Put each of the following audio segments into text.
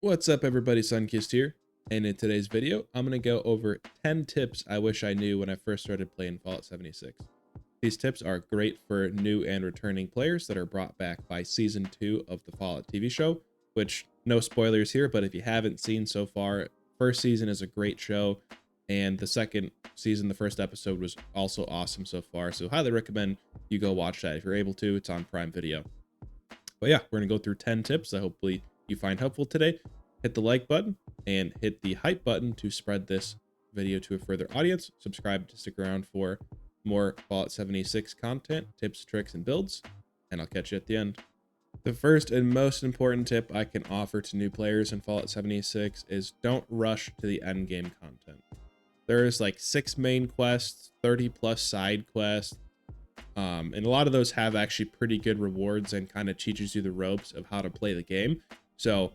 What's up everybody, Sunkissed here, and in today's video, I'm going to go over 10 tips I wish I knew when I first started playing Fallout 76. These tips are great for new and returning players that are brought back by Season 2 of the Fallout TV show, which, no spoilers here, but if you haven't seen so far, first season is a great show, and the second season, the first episode, was also awesome so far, so highly recommend you go watch that if you're able to. It's on Prime Video. But yeah, we're going to go through 10 tips that hopefully you find helpful today. Hit the like button and hit the hype button to spread this video to a further audience. Subscribe to stick around for more Fallout 76 content, tips, tricks, and builds, and I'll catch you at the end. The first and most important tip I can offer to new players in Fallout 76 is don't rush to the end game content. There's like 6 main quests, 30 plus side quests, and a lot of those have actually pretty good rewards and kind of teaches you the ropes of how to play the game. So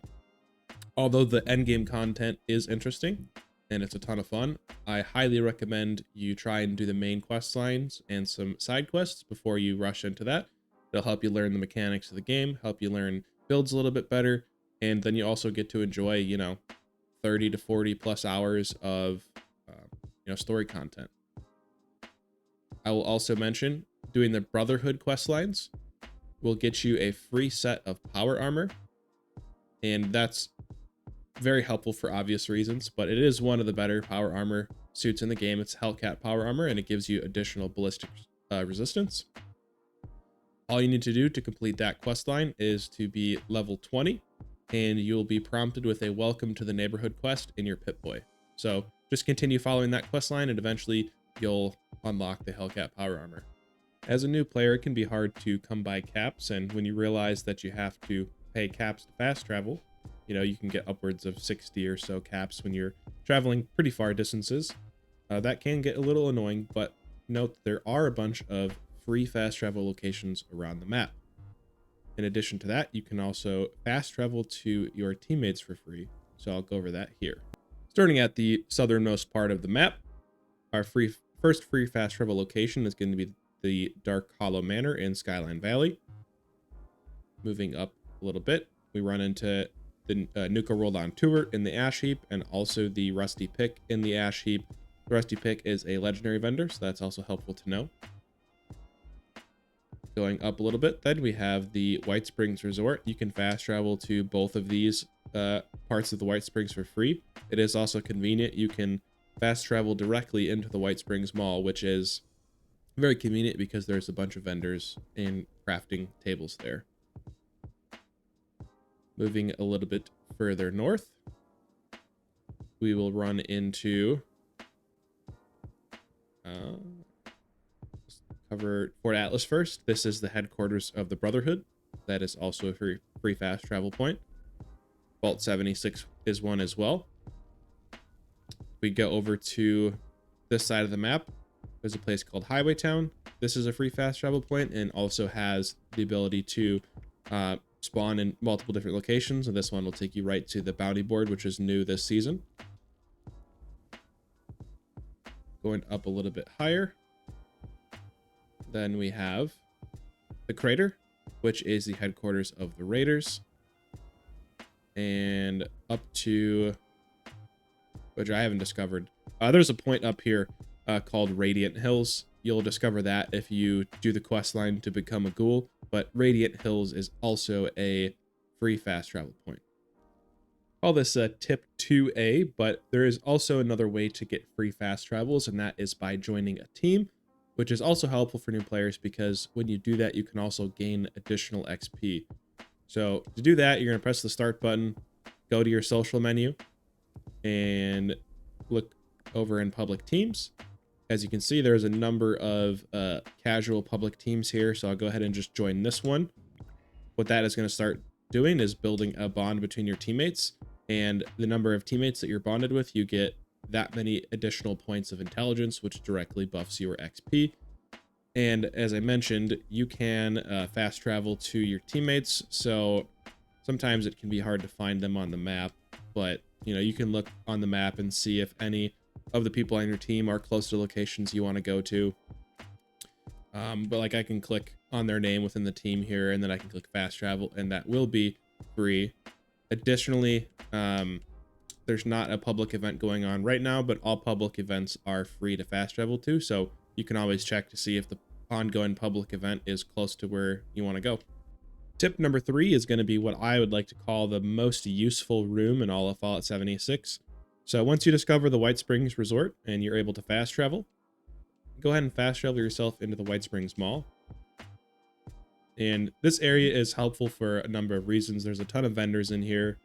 although the end game content is interesting and it's a ton of fun, I highly recommend you try and do the main quest lines and some side quests before you rush into that. It'll help you learn the mechanics of the game, help you learn builds a little bit better, and then you also get to enjoy, 30 to 40 plus hours of, story content. I will also mention doing the Brotherhood quest lines will get you a free set of power armor, and that's very helpful for obvious reasons, but it is one of the better power armor suits in the game. It's Hellcat power armor, and it gives you additional ballistic resistance. All you need to do to complete that quest line is to be level 20, and you'll be prompted with a welcome to the neighborhood quest in your Pip-Boy. So just continue following that quest line, and eventually you'll unlock the Hellcat power armor. As a new player, it can be hard to come by caps, and when you realize that you have to pay caps to fast travel, you can get upwards of 60 or so caps when you're traveling pretty far distances. That can get a little annoying, but note there are a bunch of free fast travel locations around the map. In addition to that, you can also fast travel to your teammates for free, so I'll go over that here. Starting at the southernmost part of the map, our first free fast travel location is going to be the Dark Hollow Manor in Skyline Valley. Moving up a little bit, we run into the Nuka World on Tour in the Ash Heap, and also the Rusty Pick in the Ash Heap. The Rusty Pick is a legendary vendor, so that's also helpful to know. Going up a little bit, then we have the White Springs Resort. You can fast travel to both of these parts of the White Springs for free. It is also convenient. You can fast travel directly into the White Springs Mall, which is very convenient because there's a bunch of vendors and crafting tables there. Moving a little bit further north, we will run into cover Fort Atlas first. This is the headquarters of the Brotherhood. That is also a free fast travel point. Vault 76 is one as well. We go over to this side of the map. There's a place called Highway Town. This is a free fast travel point and also has the ability to spawn in multiple different locations, and this one will take you right to the bounty board, which is new this season. Going up a little bit higher, then we have the Crater, which is the headquarters of the Raiders, and up to, which I haven't discovered, there's a point up here called Radiant Hills. You'll discover that if you do the quest line to become a ghoul, but Radiant Hills is also a free fast travel point. Call this tip 2A, but there is also another way to get free fast travels, and that is by joining a team, which is also helpful for new players because when you do that, you can also gain additional XP. So to do that, you're going to press the start button, go to your social menu, and look over in public teams. As you can see, there's a number of casual public teams here, so I'll go ahead and just join this one. What that is going to start doing is building a bond between your teammates, and the number of teammates that you're bonded with, you get that many additional points of intelligence, which directly buffs your XP. And as I mentioned, you can fast travel to your teammates, so sometimes it can be hard to find them on the map, but you can look on the map and see if any of the people on your team are close to locations you want to go to. But like I can click on their name within the team here, and then I can click fast travel, and that will be free. Additionally, there's not a public event going on right now, but all public events are free to fast travel to, so you can always check to see if the ongoing public event is close to where you want to go. Tip number 3 is going to be what I would like to call the most useful room in all of Fallout 76. So once you discover the White Springs Resort and you're able to fast travel, go ahead and fast travel yourself into the White Springs Mall. And this area is helpful for a number of reasons. There's a ton of vendors in here,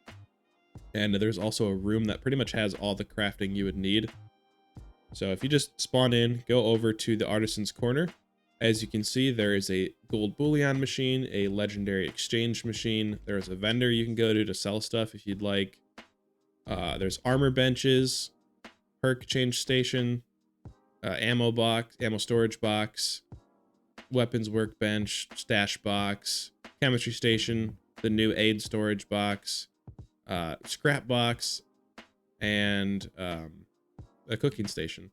and there's also a room that pretty much has all the crafting you would need. So if you just spawn in, go over to the Artisan's Corner. As you can see, there is a gold bullion machine, a legendary exchange machine. There's a vendor you can go to sell stuff if you'd like. There's armor benches, perk change station, ammo box, ammo storage box, weapons workbench, stash box, chemistry station, the new aid storage box, scrap box, and a cooking station.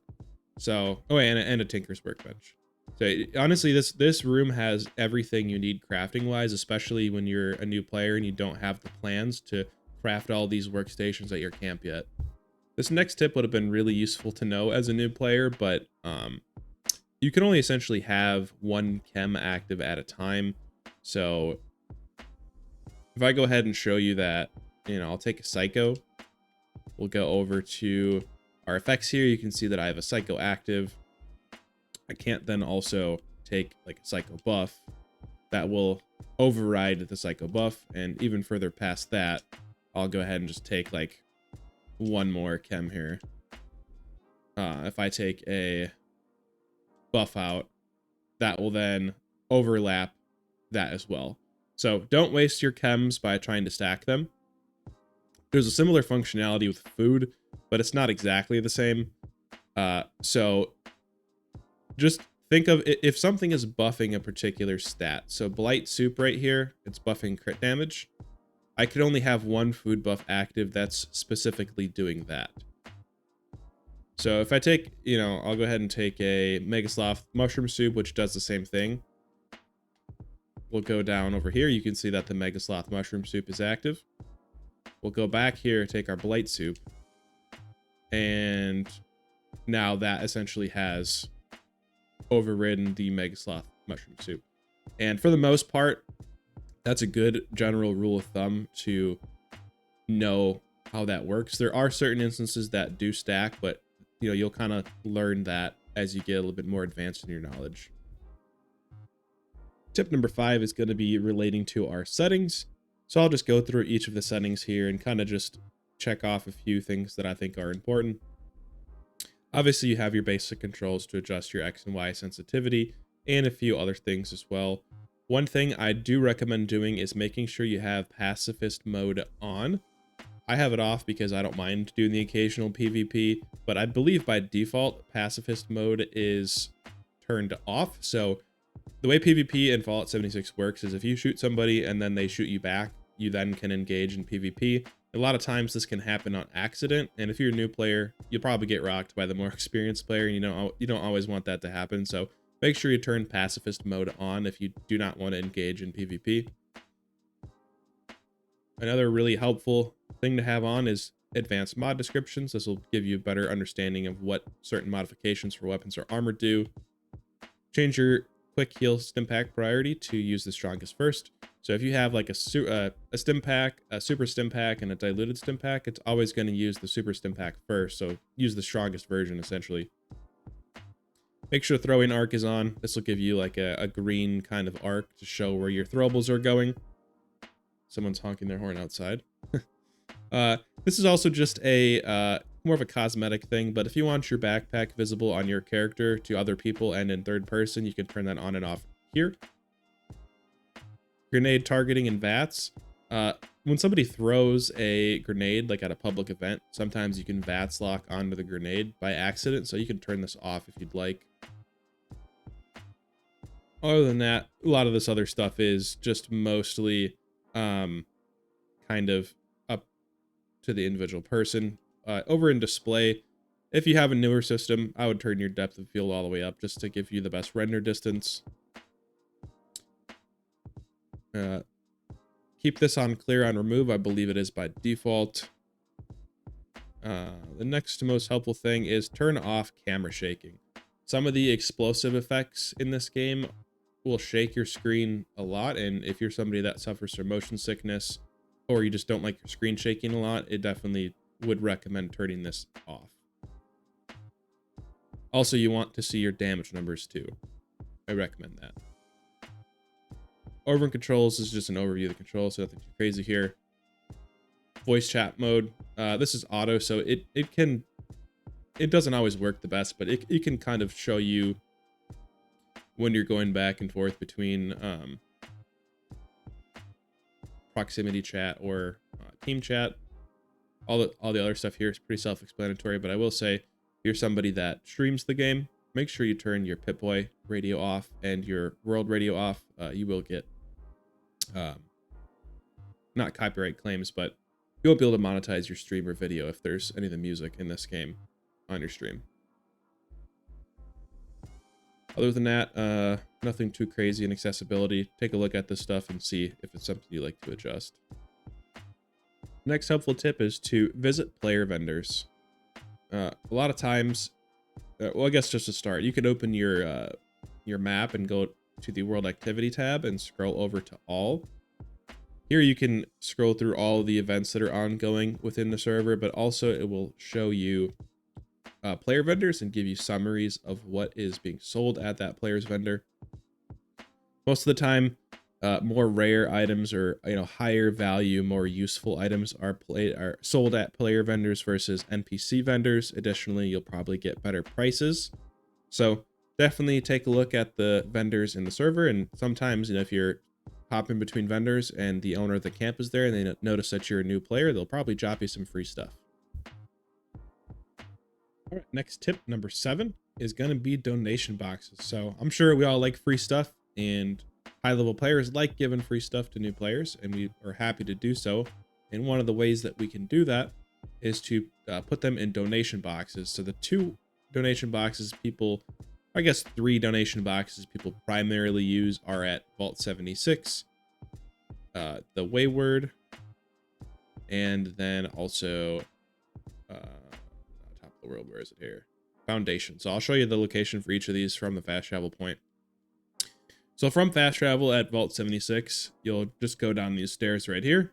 So, oh, and a tinker's workbench. So honestly, this room has everything you need crafting wise, especially when you're a new player and you don't have the plans to craft all these workstations at your camp yet. This next tip would have been really useful to know as a new player, but you can only essentially have one chem active at a time. So if I go ahead and show you that, I'll take a psycho. We'll go over to our effects here. You can see that I have a psycho active. I can't then also take like a psycho buff. That will override the psycho buff, and even further past that, I'll go ahead and just take like one more chem here. If I take a buff out, that will then overlap that as well. So don't waste your chems by trying to stack them. There's a similar functionality with food, but it's not exactly the same. So just think of it, if something is buffing a particular stat. So Blight Soup right here, it's buffing crit damage. I could only have one food buff active that's specifically doing that. So if I take, I'll go ahead and take a Megasloth Mushroom Soup, which does the same thing. We'll go down over here. You can see that the Megasloth Mushroom Soup is active. We'll go back here, take our Blight Soup. And now that essentially has overridden the Megasloth Mushroom Soup. And for the most part, that's a good general rule of thumb to know how that works. There are certain instances that do stack, but you'll kind of learn that as you get a little bit more advanced in your knowledge. Tip number 5 is going to be relating to our settings. So I'll just go through each of the settings here and kind of just check off a few things that I think are important. Obviously, you have your basic controls to adjust your X and Y sensitivity and a few other things as well. One thing I do recommend doing is making sure you have pacifist mode on. I have it off because I don't mind doing the occasional PvP, but I believe by default, pacifist mode is turned off. So the way PvP in Fallout 76 works is if you shoot somebody and then they shoot you back, you then can engage in PvP. A lot of times this can happen on accident, and if you're a new player, you'll probably get rocked by the more experienced player, and you don't always want that to happen. So make sure you turn pacifist mode on if you do not want to engage in PvP. Another really helpful thing to have on is advanced mod descriptions. This will give you a better understanding of what certain modifications for weapons or armor do. Change your quick heal stim pack priority to use the strongest first. So if you have like a stim pack, a super stim pack, and a diluted stim pack, it's always going to use the super stim pack first. So use the strongest version essentially. Make sure throwing arc is on. This will give you like a green kind of arc to show where your throwables are going. Someone's honking their horn outside. This is also just a more of a cosmetic thing, but if you want your backpack visible on your character to other people and in third person, you can turn that on and off here. Grenade targeting in VATS. When somebody throws a grenade like at a public event, sometimes you can VATS lock onto the grenade by accident, so you can turn this off if you'd like. Other than that, a lot of this other stuff is just mostly kind of up to the individual person. Over in display, if you have a newer system, I would turn your depth of field all the way up just to give you the best render distance. keep this on clear on remove. I believe it is by default. The next most helpful thing is turn off camera shaking. Some of the explosive effects in this game will shake your screen a lot, and if you're somebody that suffers from motion sickness or you just don't like your screen shaking a lot, it definitely would recommend turning this off. Also, you want to see your damage numbers too. I recommend that. Overrun controls is just an overview of the controls, so nothing too crazy here. Voice chat mode. This is auto, so it doesn't always work the best, but it can kind of show you when you're going back and forth between proximity chat or team chat. All the other stuff here is pretty self-explanatory, but I will say, if you're somebody that streams the game, make sure you turn your Pip-Boy radio off and your world radio off. You will get not copyright claims, but you won't be able to monetize your stream or video if there's any of the music in this game on your stream. Other than that, nothing too crazy in accessibility. Take a look at this stuff and see if it's something you like to adjust. Next helpful tip is to visit player vendors. A lot of times, well, I guess just to start, you can open your map and go to the World Activity tab and scroll over to All. Here you can scroll through all the events that are ongoing within the server, but also it will show you player vendors and give you summaries of what is being sold at that player's vendor. Most of the time, more rare items or higher value, more useful items are sold at player vendors versus NPC vendors. Additionally, you'll probably get better prices. So definitely take a look at the vendors in the server, and sometimes if you're hopping between vendors and the owner of the camp is there and they notice that you're a new player, they'll probably drop you some free stuff. All right, next tip, number 7, is going to be donation boxes. So I'm sure we all like free stuff, and high-level players like giving free stuff to new players, and we are happy to do so. And one of the ways that we can do that is to put them in donation boxes. So the 2 donation boxes people, I guess 3 donation boxes people primarily use are at Vault 76, the Wayward, and then also top of the world, where is it here? Foundation. So I'll show you the location for each of these from the fast travel point. So from fast travel at Vault 76, you'll just go down these stairs right here.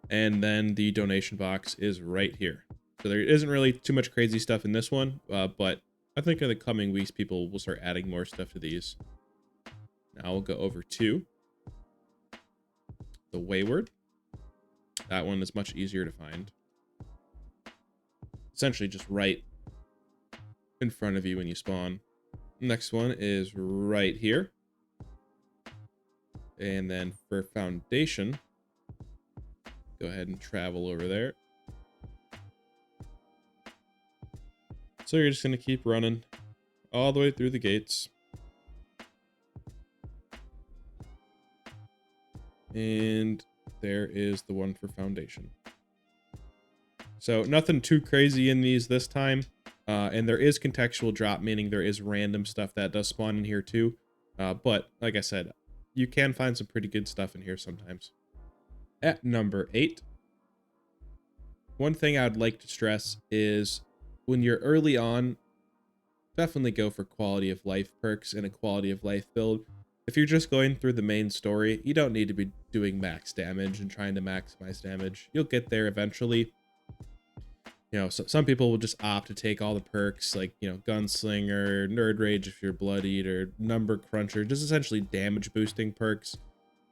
And then the donation box is right here. So there isn't really too much crazy stuff in this one, but I think in the coming weeks, people will start adding more stuff to these. Now we'll go over to the Wayward. That one is much easier to find. Essentially just right in front of you when you spawn. Next one is right here. And then for Foundation, go ahead and travel over there. So you're just going to keep running all the way through the gates. And there is the one for Foundation. So nothing too crazy in these this time. And there is contextual drop, meaning there is random stuff that does spawn in here too. But like I said, you can find some pretty good stuff in here sometimes. At number 8, one thing I'd like to stress is when you're early on, definitely go for quality of life perks and a quality of life build. If you're just going through the main story, you don't need to be doing max damage and trying to maximize damage. You'll get there eventually. So some people will just opt to take all the perks like, Gunslinger, Nerd Rage if you're Blood Eater, Number Cruncher, just essentially damage boosting perks.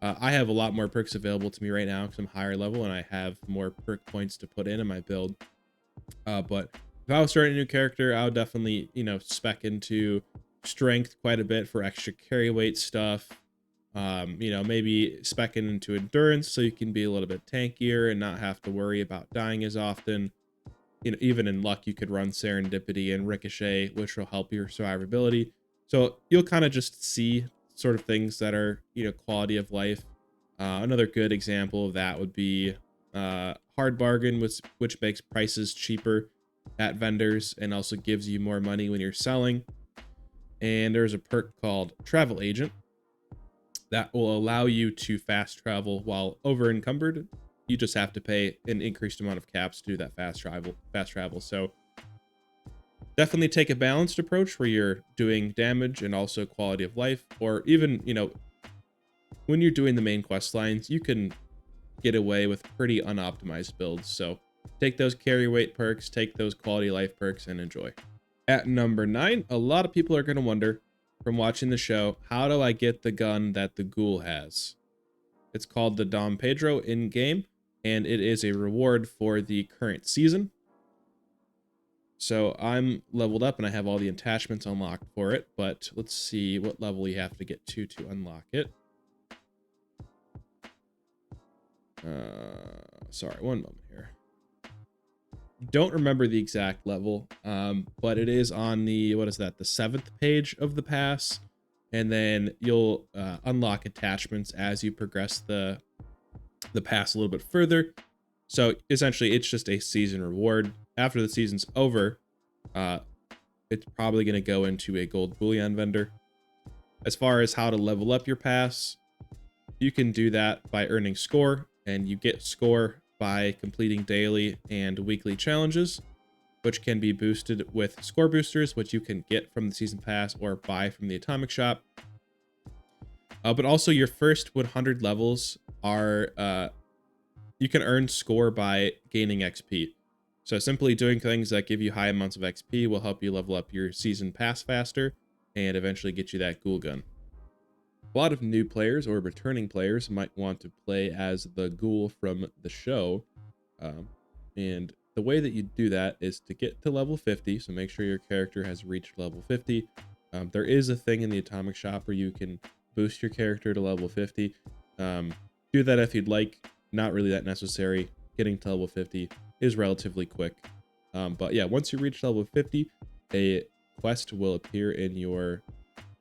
I have a lot more perks available to me right now because I'm higher level and I have more perk points to put in my build. But if I was starting a new character, I would definitely, spec into strength quite a bit for extra carry weight stuff. Maybe specking into endurance so you can be a little bit tankier and not have to worry about dying as often. Even in luck, you could run Serendipity and Ricochet, which will help your survivability. So you'll kind of just see sort of things that are, quality of life. Another good example of that would be Hard Bargain, which makes prices cheaper at vendors and also gives you more money when you're selling. And there's a perk called Travel Agent that will allow you to fast travel while over encumbered. You just have to pay an increased amount of caps to do that fast travel. So definitely take a balanced approach where you're doing damage and also quality of life, or even, you know, when you're doing the main quest lines, you can get away with pretty unoptimized builds. So take those carry weight perks, take those quality of life perks, and enjoy. At number 9, a lot of people are going to wonder from watching the show, how do I get the gun that the Ghoul has? It's called the Dom Pedro in game, and it is a reward for the current season. So I'm leveled up and I have all the attachments unlocked for it, but let's see what level you have to get to unlock it. Sorry, one moment here. Don't remember the exact level, but it is on the, what is that, the 7th page of the pass, and then you'll unlock attachments as you progress the pass a little bit further. So essentially, it's just a season reward. After the season's over, it's probably going to go into a gold bullion vendor. As far as how to level up your pass, you can do that by earning score, and you get score by completing daily and weekly challenges, which can be boosted with score boosters, which you can get from the season pass or buy from the atomic shop. But also your first 100 levels are, you can earn score by gaining XP. So simply doing things that give you high amounts of XP will help you level up your season pass faster and eventually get you that Ghoul gun. A lot of new players or returning players might want to play as the Ghoul from the show. And the way that you do that is to get to level 50. So make sure your character has reached level 50. There is a thing in the atomic shop where you can boost your character to level 50. Do that if you'd like. Not really that necessary. Getting to level 50 is relatively quick. But yeah, once you reach level 50, a quest will appear in your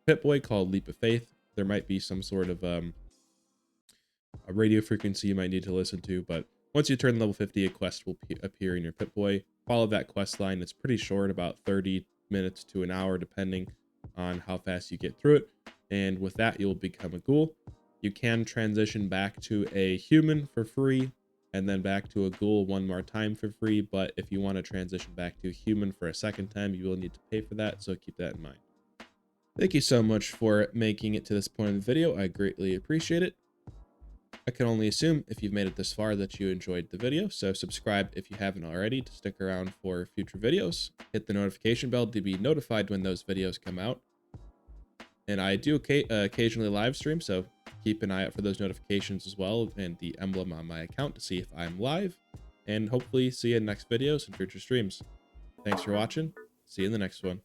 Pip-Boy called Leap of Faith. There might be some sort of a radio frequency you might need to listen to, but once you turn level 50, a quest will appear in your Pip-Boy. Follow that quest line. It's pretty short, about 30 minutes to an hour, depending on how fast you get through it. And with that, you'll become a Ghoul. You can transition back to a human for free, and then back to a Ghoul one more time for free. But if you want to transition back to a human for a second time, you will need to pay for that, so keep that in mind. Thank you so much for making it to this point in the video. I greatly appreciate it. I can only assume if you've made it this far that you enjoyed the video, so subscribe if you haven't already to stick around for future videos. Hit the notification bell to be notified when those videos come out. And I do occasionally live stream, so keep an eye out for those notifications as well, and the emblem on my account to see if I'm live. And hopefully see you in next videos and future streams. Thanks for watching. See you in the next one.